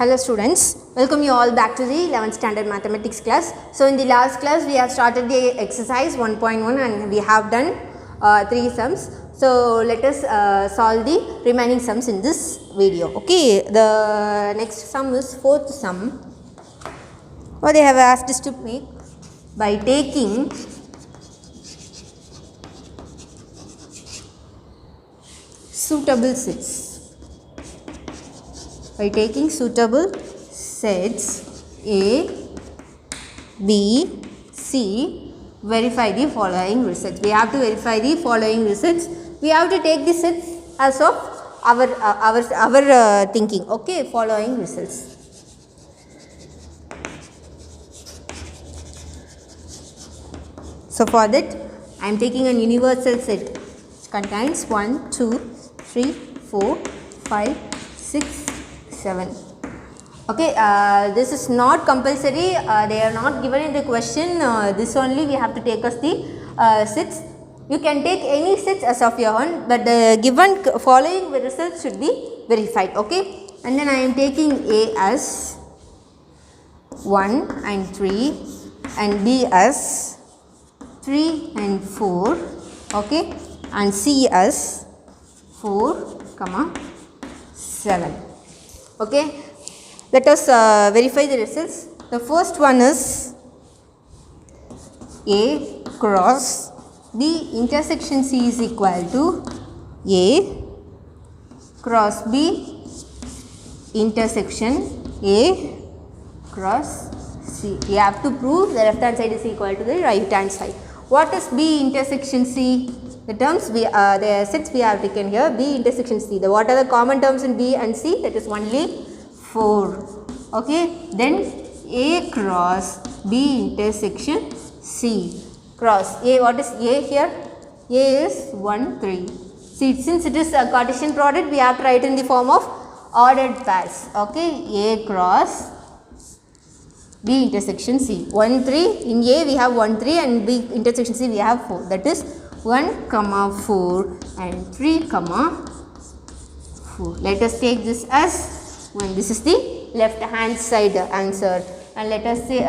Hello students, welcome you all back to the 11th standard mathematics class. So in the last class we have started the exercise 1.1 and we have done 3 sums. So let us solve the remaining sums in this video. Okay, the next sum is 4th sum. What they have asked us to make by taking suitable sets. By taking suitable sets A, B, C, verify the following results. We have to verify the following results. We have to take the sets as of our thinking. Okay, following results. So for that, I am taking a universal set which contains 1, 2, 3, 4, 5, 6, 7. Okay, this is not compulsory, they are not given in the question, this only we have to take as the sets. You can take any sets as of your own, but the given following results should be verified. Okay, and then I am taking A as 1 and 3 and B as 3 and 4, okay, and C as 4, 7. Okay, let us verify the results. The first one is A cross B intersection C is equal to A cross B intersection A cross C. We have to prove the left hand side is equal to the right hand side. What is B intersection C? The terms the sets we have taken here, B intersection C. What are the common terms in B and C? That is only 4. Okay. Then A cross B intersection C. Cross A. What is A here? A is 1, 3. See, since it is a Cartesian product, we have to write in the form of ordered pairs. Okay. A cross B intersection C. 1, 3. In A we have 1, 3 and B intersection C we have 4. That is 1, 4 and 3, 4. Let us take this as 1. This is the left hand side answer. And let us say,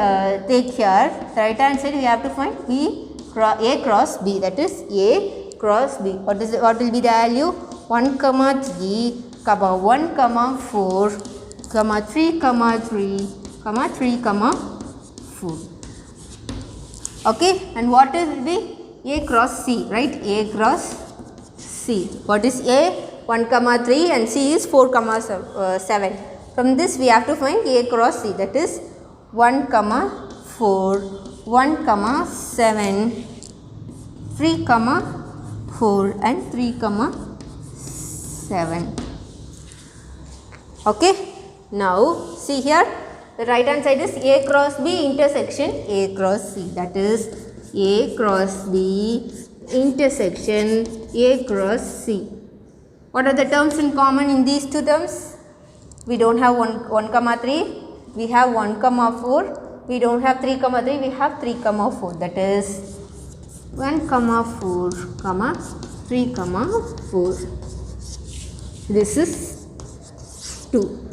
take here the right hand side we have to find A cross B. That is A cross B. What will be the value? 1, 3, 1, 4, 3, 3, 4. Okay, and what will be A cross C, right? A cross C. What is A? 1, 3 and C is 4, 7. From this we have to find A cross C. That is 1, 4, 1, 7, 3, 4 and 3, 7. Okay. Now see here, the right hand side is A cross B intersection A cross C. That is A cross B intersection A cross C. What are the terms in common in these two terms? We don't have 1, 3. We have 1, 4. We don't have 3, 3. We have 3, 4. That is 1, 4, 3, 4. This is 2.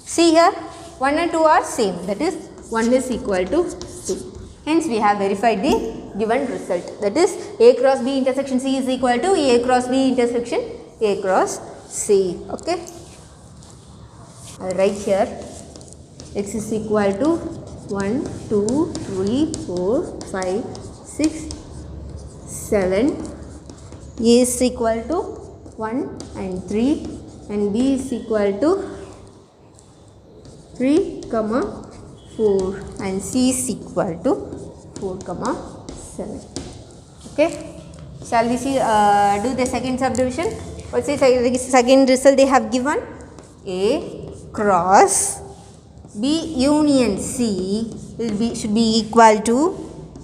See here, 1 and 2 are same. That is 1 is equal to 2. Hence, we have verified the given result. That is A cross B intersection C is equal to A cross B intersection A cross C. Okay. I will write here x is equal to 1, 2, 3, 4, 5, 6, 7. A is equal to 1 and 3 and B is equal to 3, 4 and C is equal to 4, 7. Okay. Shall we see do the second subdivision? What's the second result they have given? A cross B union C should be equal to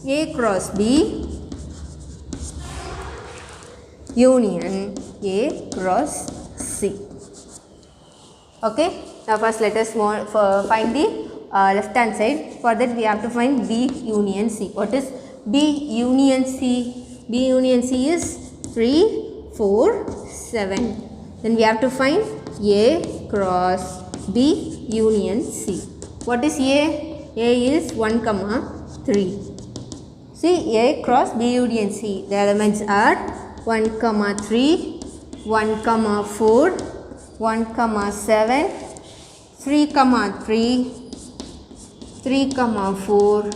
A cross B union A cross C. Okay. Now first let us find the left hand side. For that we have to find B union C. What is B union C? B union C is 3, 4, 7. Then we have to find A cross B union C. What is A? A is 1 comma 3. See, A cross B union C. The elements are 1 comma 3, 1 comma 4, 1 comma 7, 3 comma 3, 3 comma 4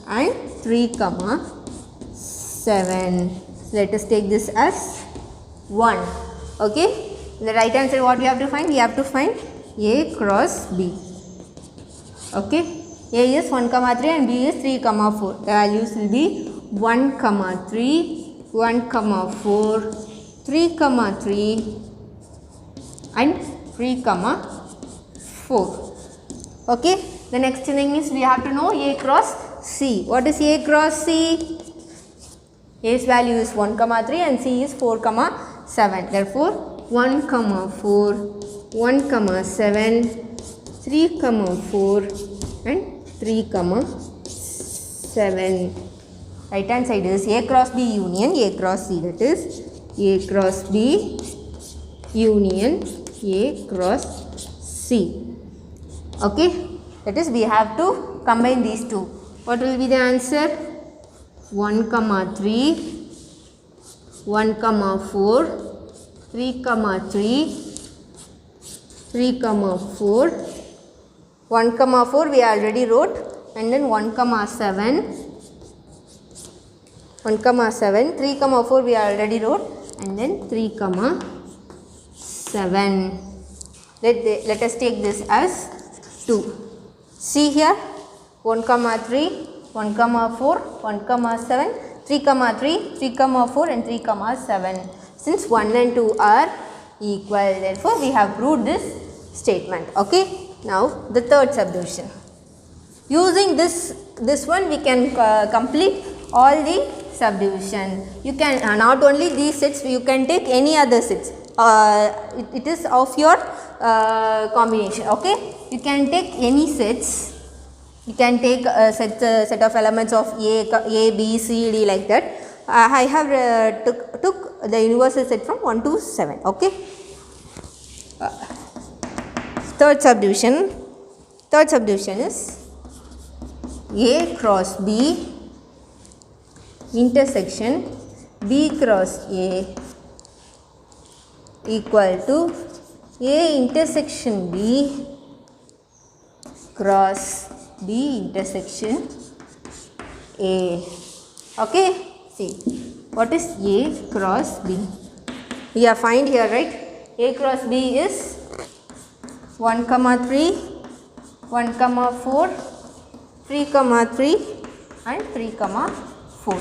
and 3 comma 7. Let us take this as 1. Okay. The right hand side, what we have to find? We have to find A cross B. Okay. A is 1 comma 3 and B is 3 comma 4. The values will be 1 comma 3, 1 comma 4, 3 comma 3 and 3 comma 4. Okay. The next thing is we have to know A cross C. What is A cross C? A's value is 1 comma 3 and C is 4 comma 7. Therefore, 1 comma 4, 1 comma 7, 3 comma 4 and 3 comma 7. Right hand side is A cross B union A cross C. That is A cross B union A cross C. Okay. That is we have to combine these two. What will be the answer? 1 comma 3, 1 comma 4, 3 comma 3, 3 comma 4, 1 comma 4 we already wrote, and then 1 comma 7, 1 comma 7, 3 comma 4 we already wrote, and then 3 comma 7. Let us take this as 2. See here, 1 comma 3, 1 comma 4, 1 comma 7, 3 comma 3, 3 comma 4 and 3 comma 7. Since 1 and 2 are equal, therefore we have proved this statement. Okay. Now the third subdivision. Using this one we can complete all the subdivision. You can not only these sets, you can take any other sets. It is of your combination. Okay. You can take any sets. You can take a set of elements of A, B, C, D like that. I have took the universal set from 1 to 7. Okay. Third subdivision is A cross B intersection B cross A equal to A intersection B cross B intersection A. Okay. See, what is A cross B? We have find here, right? A cross B is 1 comma 3, 1 comma 4, 3 comma 3 and 3 comma 4.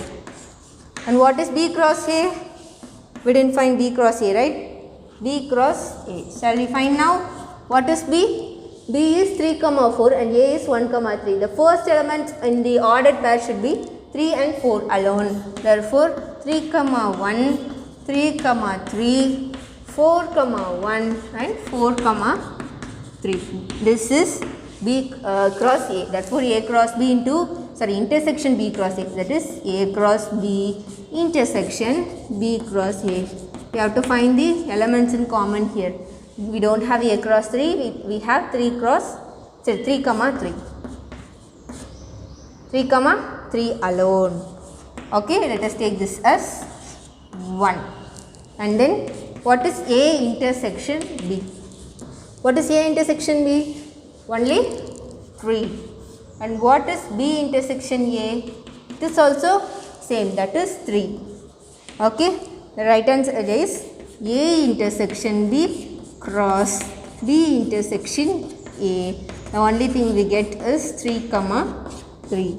And what is B cross A? We didn't find B cross A, right? B cross A. Shall we find now? What is B? B is 3 comma 4 and A is 1 comma 3. The first element in the ordered pair should be 3 and 4 alone. Therefore, 3 comma 1, 3 comma 3, 4 comma 1 and 4 comma 3. This is B cross A. Therefore, A cross B intersection B cross A. That is A cross B intersection B cross A. We have to find the elements in common here. We don't have A cross 3. We have 3 comma 3. 3 comma 3 alone. Okay. Let us take this as 1. And then what is A intersection B? What is A intersection B? Only 3. And what is B intersection A? It is also same, that is 3. Okay. The right hand side is A intersection B cross B intersection A. The only thing we get is 3 comma 3.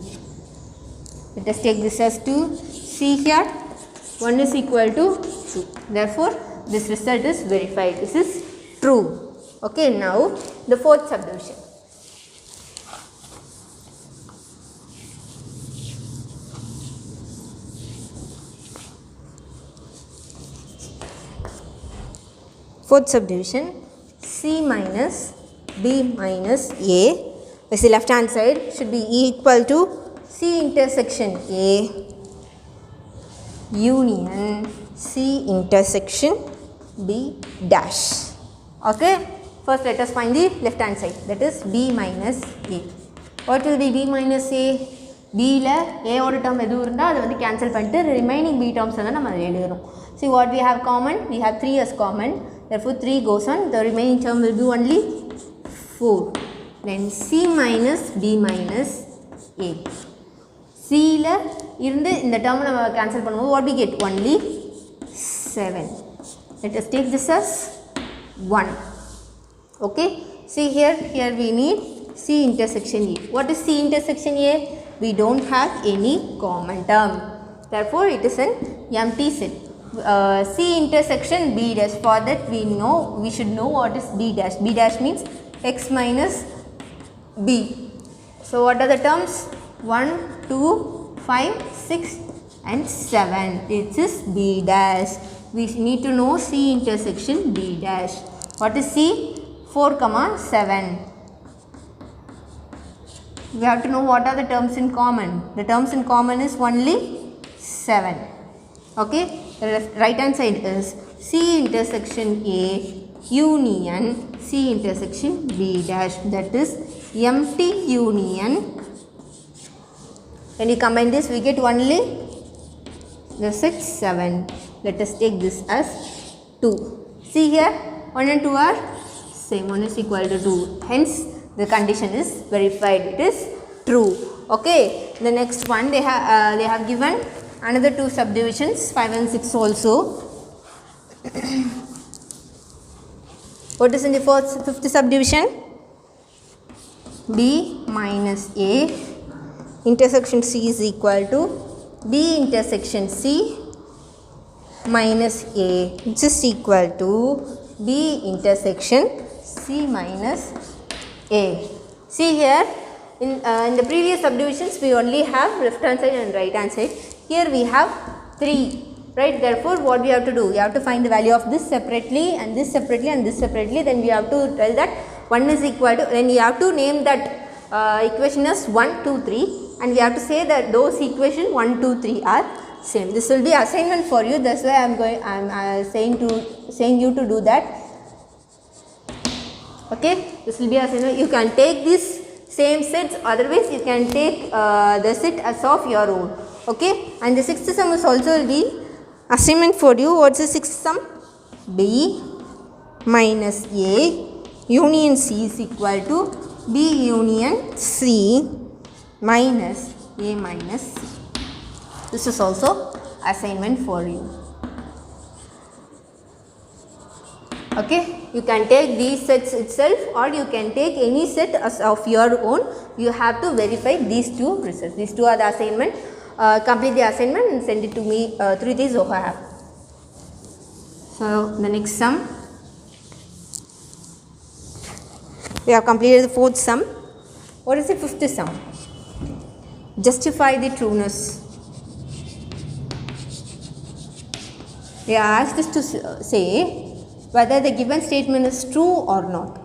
Let us take this as 2. See here, 1 is equal to 2. Therefore, this result is verified. This is true. Okay, now the fourth subdivision. Fourth subdivision, C minus B minus A. This is left hand side should be equal to C intersection A union C intersection B dash. Okay. First let us find the left hand side, that is b minus a. What will be b minus a? b la a oda term edu irundha adu vandu cancel pannittu remaining b terms la nama eludrom. See what we have common, we have 3 as common, therefore 3 goes on, the remaining term will be only 4. Then c minus b minus a. c la irundhu இந்த term நம்ம cancel பண்ணும்போது what we get? Only 7. Let us take this as 1. Okay, see here we need c intersection a. What is c intersection a? We don't have any common term, therefore it is an empty set. C intersection b dash, for that we should know what is b dash. B dash means x minus b. So what are the terms? 1, 2, 5, 6 and 7. It is b dash. We need to know c intersection b dash. What is c? 4, 7. We have to know what are the terms in common. The terms in common is only 7. Okay, the right hand side is c intersection a union c intersection b dash, that is empty union. When you combine this we get only the set 7. Let us take this as 2. See here 1 and 2 are same, 1 is equal to 2, hence the condition is verified, it is true. Okay, the next one they have given another 2 subdivisions, 5 and 6 also. What is in the fifth subdivision? B minus A intersection C is equal to B intersection C minus A, which is equal to B intersection C minus A. See here in the previous subdivisions we only have left hand side and right hand side. Here we have 3, right? Therefore what we have to do? We have to find the value of this separately and this separately and this separately. Then we have to tell that 1 is equal to, then we have to name that equation as 1, 2, 3, and we have to say that those equation 1, 2, 3 are same. This will be assignment for you. That's why I am saying you to do that. Okay, this will be assignment. You can take this same sets, otherwise you can take the set as of your own. Okay, and the sixth sum is also will be assignment for you. What's the sixth sum? B minus A union C is equal to B union C minus A minus C. This is also assignment for you. Okay, you can take these sets itself or you can take any set as of your own. You have to verify these 2 results. These 2 are the assignment. Complete the assignment and send it to me through the Zoho app. So the next sum, we have completed the 4th sum. What is the 5th sum? Justify the trueness. They are asked us to say whether the given statement is true or not.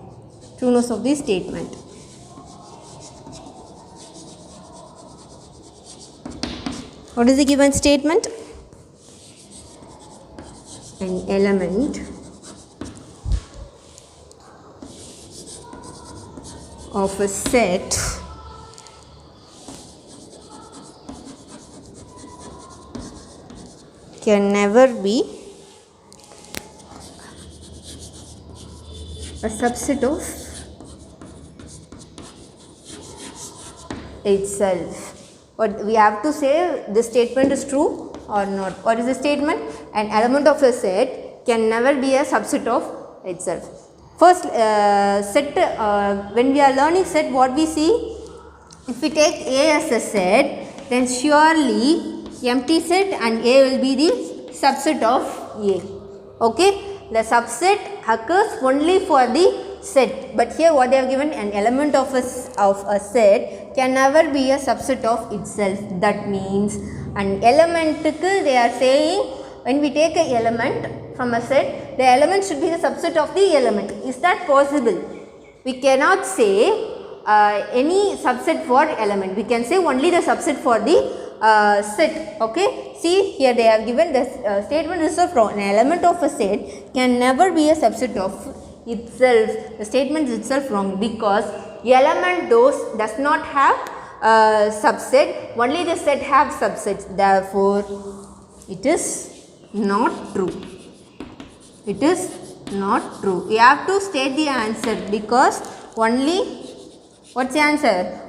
Trueness of the statement. What is the given statement? An element of a set can never be a subset of itself. But we have to say this statement is true or not. What is the statement? An element of a set can never be a subset of itself. First set, when we are learning set, what we see, if we take A as a set, then surely empty set and A will be the subset of A. Okay, the subset occurs only for the set, but here what they have given, an element of a set can never be a subset of itself. That means an element, they are saying when we take an element from a set, the element should be the subset of the element. Is that possible? We cannot say any subset for element. We can say only the subset for the set. Okay, see here they have given the statement is from an element of a set can never be a subset of itself, the statement itself wrong, because element does not have subset, only the set have subsets, therefore it is not true. It is not true. We have to state the answer, because only, what's the answer?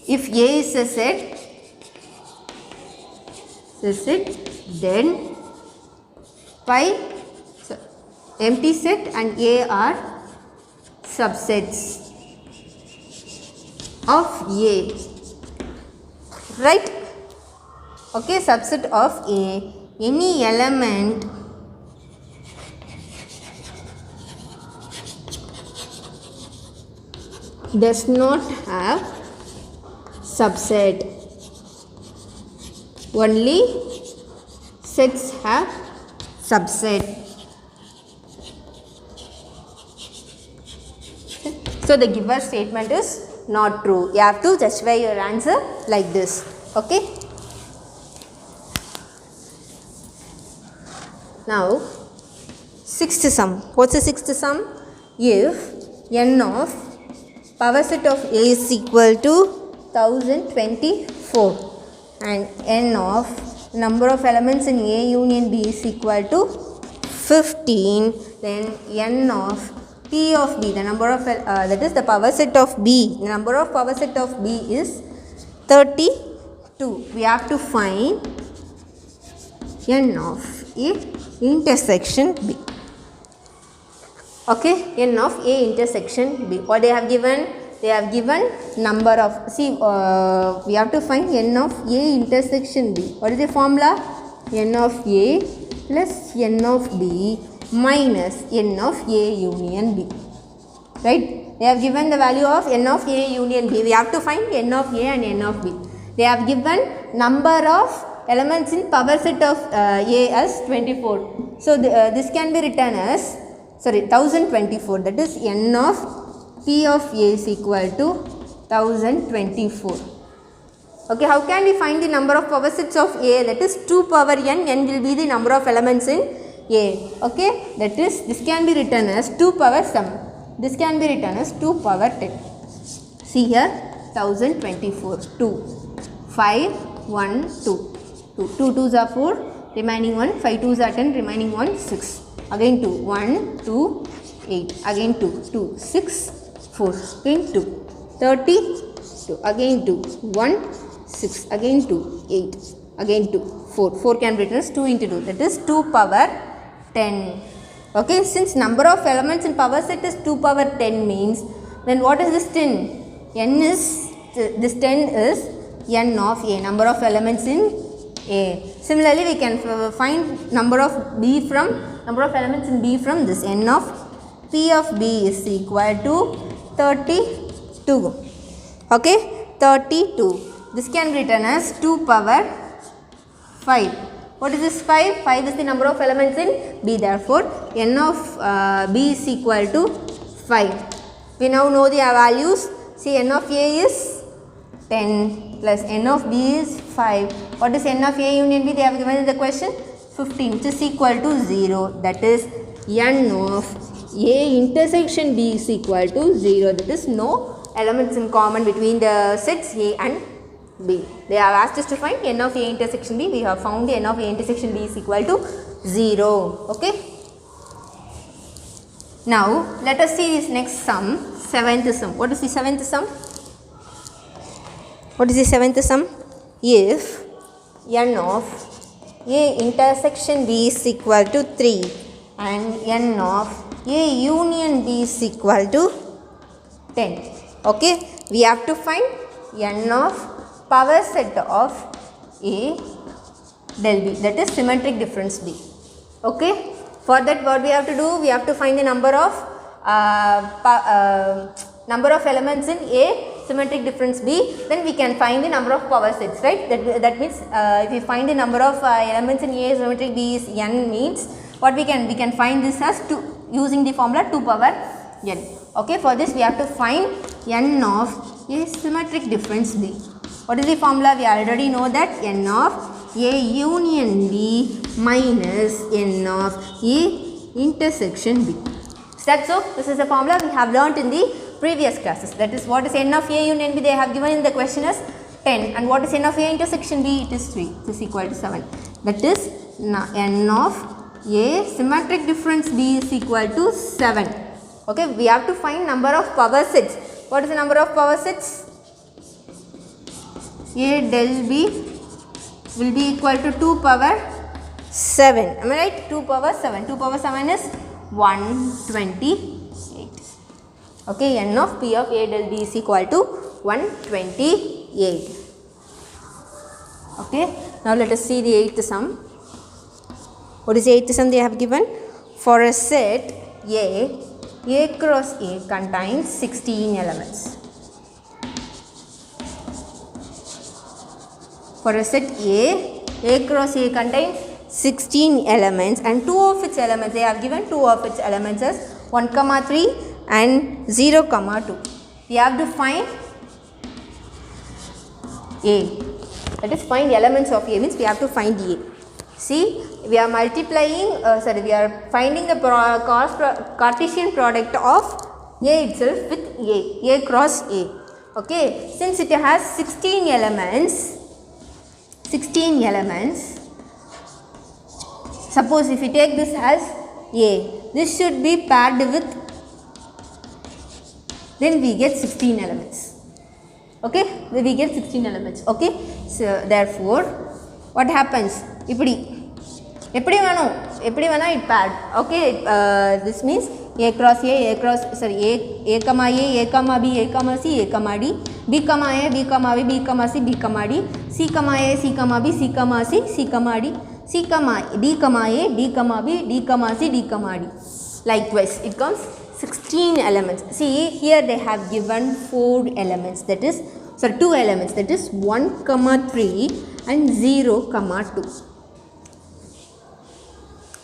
If A is a set, then pi empty set and A are subsets of A, right? Okay, subset of A. Any element does not have subset, only sets have subset. So the given statement is not true. You have to justify your answer like this. Okay. Now, sixth sum. What's the sixth sum? If n of power set of A is equal to 1024 and n of number of elements in A union B is equal to 15, then n of P of B, the number of that is the power set of B, the number of power set of B is 32. We have to find n of A intersection B. Okay, n of A intersection B. What they have given? They have given number of, see, we have to find n of A intersection B. What is the formula? N of A plus n of B minus n of A union B. Right? They have given the value of n of A union B. We have to find n of A and n of B. They have given number of elements in power set of A as 24. So this can be written as 1024. That is n of P of A is equal to 1024. Okay, how can we find the number of power sets of A? That is 2 power n. N will be the number of elements in A. Okay, that is, this can be written as 2 power sum. This can be written as 2 power 10. See here, 1024. 2, 5, 1, 2. 2 2s are 4, remaining 1, 5 2s are 10, remaining 1, 6. Again 2, 1, 2, 8. Again 2, 2, 6, 4. Again 2, 30, 2. Again 2, 1, 6. Again 2, 8. Again 2, 4. 4 can be written as 2 into 2. That is 2 power 10. Okay, since number of elements in power set is 2 power 10 means, then what is this 10? N is, this 10 is n of A, number of elements in A. Similarly, we can find number of B from, number of elements in B from this. N of P of B is equal to 32. Okay, 32. This can be written as 2 power 5. What is this 5? 5 is the number of elements in B. Therefore, n of B is equal to 5. We now know the values. See, n of A is 10 plus n of B is 5. What is n of A union B? They have given in the question 15, which is equal to 0. That is n of A intersection B is equal to 0. That is no elements in common between the sets A and B. They have asked us to find n of A intersection B. We have found the n of A intersection B is equal to 0. Okay. Now, let us see this next sum, 7th sum. What is the 7th sum? What is the 7th sum? If n of A intersection B is equal to 3 and n of A union B is equal to 10. Okay. We have to find n of power set of A del B, that is symmetric difference B. Okay. For that, what we have to do? We have to find the number of elements in A, symmetric difference B. Then we can find the number of power sets, right? That means if we find the number of elements in A, symmetric B is n, means what we can find this as 2 using the formula 2 power n. Okay. For this, we have to find n of A symmetric difference B. What is the formula? We already know that n of A union B minus n of A intersection B. That's so. This is a formula we have learnt in the previous classes. That is, what is n of A union B? They have given in the question as 10. And what is n of A intersection B? It is 3. It is equal to 7. That is, n of A symmetric difference B is equal to 7. Okay, we have to find number of power sets. What is the number of power sets? A del B will be equal to 2 power 7. Am I right? 2 power 7. 2 power 7 is 128. Okay, n of P of A del B is equal to 128. Okay, now let us see the 8th sum. What is the 8th sum they have given? For a set A cross A contains 16 elements. For a set A cross A contains 16 elements, and 2 of its elements, they have given 2 of its elements as 1, 3 and 0, 2. We have to find A. That is, find elements of A means we have to find A. See, we are multiplying, we are finding the Cartesian product of A itself with A cross A. Okay, since it has 16 elements, suppose if we take this as A, this should be paired with, then we get 16 elements. Okay, then we get 16 elements. Okay, so therefore, what happens? It paired. Okay, this means A cross A, A comma A, A comma B, A comma C, A comma D, B comma A, B comma B, B comma C, B comma D, C comma A, C comma B, C comma C, C comma D, C comma D comma A, D comma B, D comma C, D comma D. Likewise, it comes 16 elements. See, here they have given 4 elements, that is, 2 elements, that is 1, 3 and 0, 2.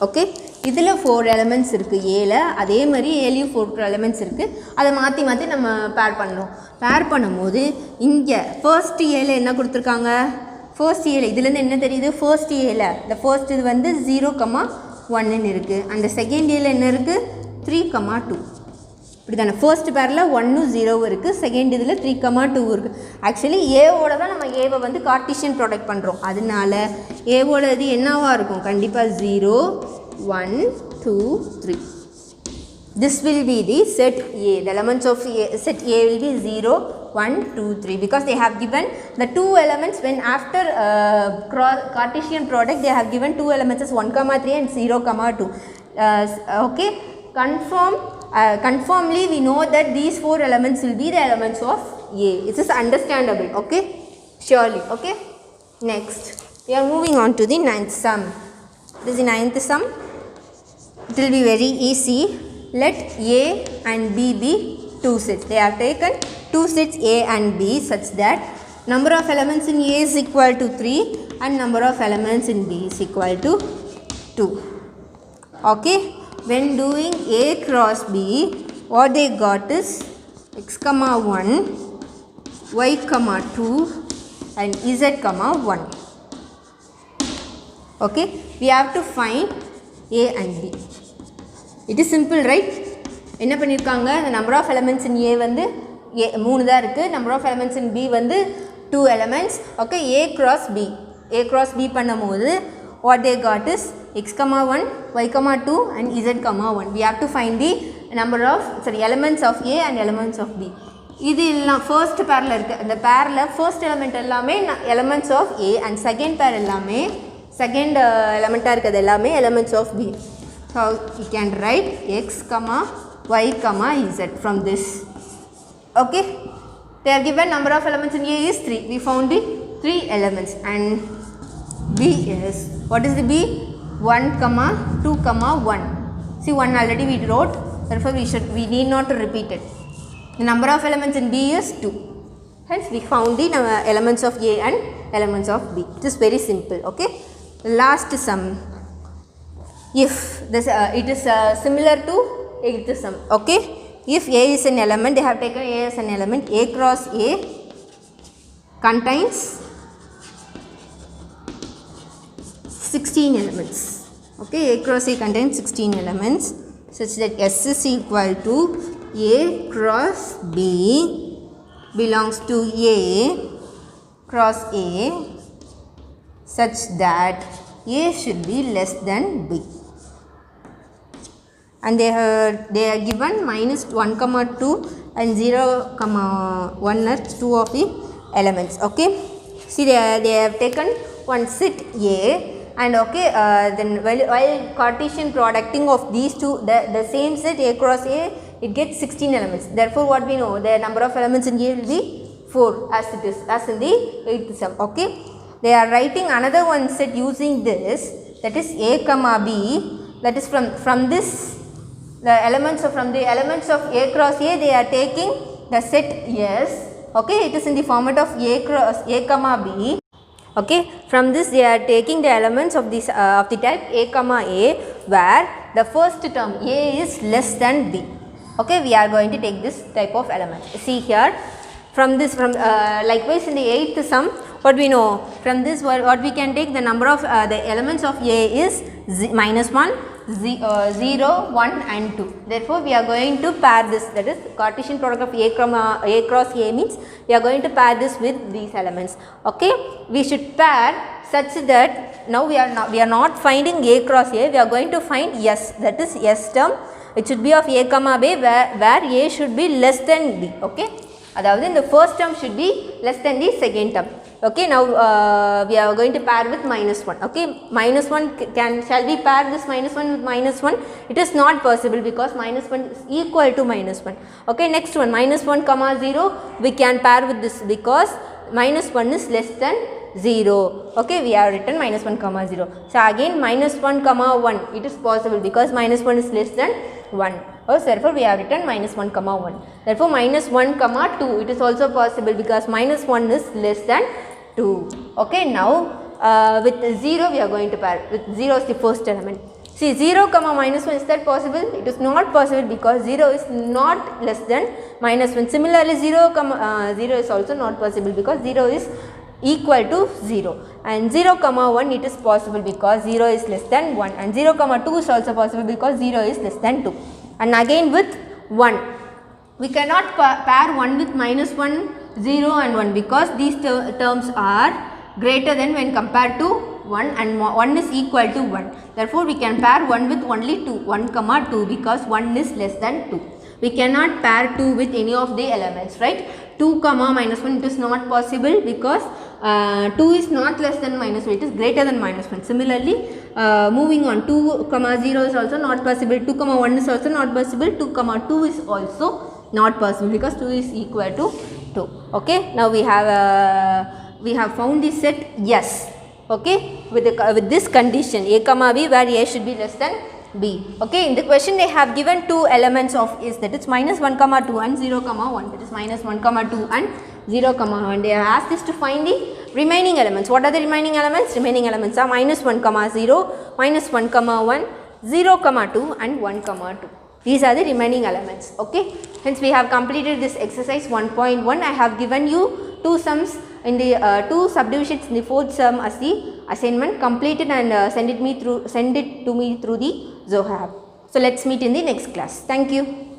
Okay, இதில் 4 elements இருக்குது ஏல, அதே மாதிரி ஏலையும் 4 elements இருக்குது. அதை மாற்றி நம்ம பேர் பண்ணுறோம். பேர் பண்ணும்போது இங்கே ஃபர்ஸ்ட் ஏல என்ன கொடுத்துருக்காங்க? ஃபர்ஸ்ட் ஏல இதுலேருந்து என்ன தெரியுது? ஃபர்ஸ்ட் ஏல இந்த ஃபர்ஸ்ட் இது வந்து 0, 1ன்னு இருக்குது. அந்த செகண்ட் ஏல என்ன இருக்குது? 3, 2. இப்படி தானே ஃபர்ஸ்ட் பேரில் 1, 0 இருக்குது, செகண்ட் இதில் 3, 2 இருக்குது. ஆக்சுவலி ஏவோட தான் நம்ம ஏவை வந்து கார்ட்டீசியன் ப்ராடக்ட் பண்ணுறோம். அதனால ஏவோட இது என்னவாக இருக்கும்? கண்டிப்பாக 0, 1, 2, 3. This will be the set A. The elements of set A will be 0, 1, 2, 3 because they have given the 2 elements when after Cartesian product they have given 2 elements as 1, 3 and 0, 2. Okay, conformly we know that these 4 elements will be the elements of A. It is understandable. Okay, surely. Okay, next we are moving on to the 9th sum. This is the 9th sum. It will be very easy. Let A and B be 2 sets. They have taken 2 sets A and B such that number of elements in A is equal to 3 and number of elements in B is equal to 2. Okay, when doing A cross B, what they got is x, 1, y, 2 and z, 1. Okay, we have to find A and B. It is simple, right? என்ன பண்ணிருக்காங்க? The number of elements in A வந்து 3 தான் இருக்கு. Number of elements in B வந்து 2 elements. Okay, A cross B. A cross B பண்ணும்போது what they got is x, 1, y, 2 and z, 1. We have to find the number of elements of A and elements of B. இது எல்லாம் first pairல இருக்கு. அந்த pairல first element எல்லாமே elements of A and second pair எல்லாமே second element இருக்குது எல்லாமே elements of B. So we can write x, y, z from this. Okay, they are given number of elements in A is 3. We found the 3 elements and B is, what is the B? 1, 2, 1. See, 1 already we wrote, therefore we need not to repeat it. The number of elements in B is 2. Hence we found the elements of A and elements of B. It is very simple. Okay, last sum. If this it is similar to 8th sum. Okay, if A is an element, they have taken A as an element, A cross A contains 16 elements. Okay, A cross A contains 16 elements such that S is equal to A cross B belongs to A cross A such that A should be less than B. And they are given minus 1 comma 2 and 0 comma 1 are two of the elements. Okay, see they have taken one set A, and okay, then while Cartesian producting of these two, the same set A cross A, it gets 16 elements. Therefore what we know, the number of elements in A will be 4 as it is, as in the 8th sum. Okay, they are writing another one set using this, that is A comma B, that is from this, the elements of, from the elements of A cross A, they are taking the set S. Okay, it is in the format of A cross A comma B. Okay, from this they are taking the elements of this of the type A comma A, where the first term A is less than B. Okay, we are going to take this type of element. See here, from this, from likewise in the 8th sum, what we know, from this what we can take, the number of the elements of A is minus 1, 0, 1 and 2. Therefore we are going to pair this, that is Cartesian product of A cross A means we are going to pair this with these elements. Okay, we should pair such that now we are not finding A cross A, we are going to find S, that is S term, it should be of A comma B, where A should be less than B. Okay, அதாவது the first term should be less than the second term. Okay, now we are going to pair with minus 1. Okay, minus 1 shall we pair this minus 1 with minus 1? It is not possible because minus 1 is equal to minus 1. Okay, next one, minus 1 comma 0, we can pair with this because minus 1 is less than 0. Okay, we have written minus 1 comma 0. So again minus 1 comma 1, it is possible because minus 1 is less than 1. Oh, so therefore we have written minus 1 comma 1. Therefore minus 1 comma 2, it is also possible because minus 1 is less than 2. Okay, now with 0 we are going to pair, with 0 is the first element. See, 0 comma minus 1, is that possible? It is not possible because 0 is not less than minus 1. Similarly 0 is also not possible because 0 is equal to 0, and 0 comma 1 it is possible because 0 is less than 1, and 0 comma 2 is also possible because 0 is less than 2. And again with 1, we cannot pair 1 with minus 1, 0 and 1 because these terms are greater than when compared to 1, and 1 is equal to 1. Therefore we can pair 1 with only 2, 1 comma 2, because 1 is less than 2. We cannot pair 2 with any of the elements, right? 2 comma minus 1, it is not possible because 2 is not less than minus 1, it is greater than minus 1. Similarly, moving on, 2 comma 0 is also not possible, 2 comma 1 is also not possible, 2 comma 2 is also not possible because 2 is equal to 2. Okay, now we have found the set yes. Okay, with this condition A comma B, where A should be less than B. Okay, in the question they have given two elements of is, that is minus 1 comma 2 and 0 comma 1, that is minus 1 comma 2 and 0 comma 1. They have asked us to find the remaining elements. What are the remaining elements? Remaining elements are minus 1 comma 0, minus 1 comma 1, 0 comma 2 and 1 comma 2. These are the remaining elements. Okay, hence we have completed this exercise 1.1. I have given you two sums in the two subdivisions in the fourth sum as the assignment. Complete it and send it to me through the Zoho app. So let's meet in the next class. Thank you.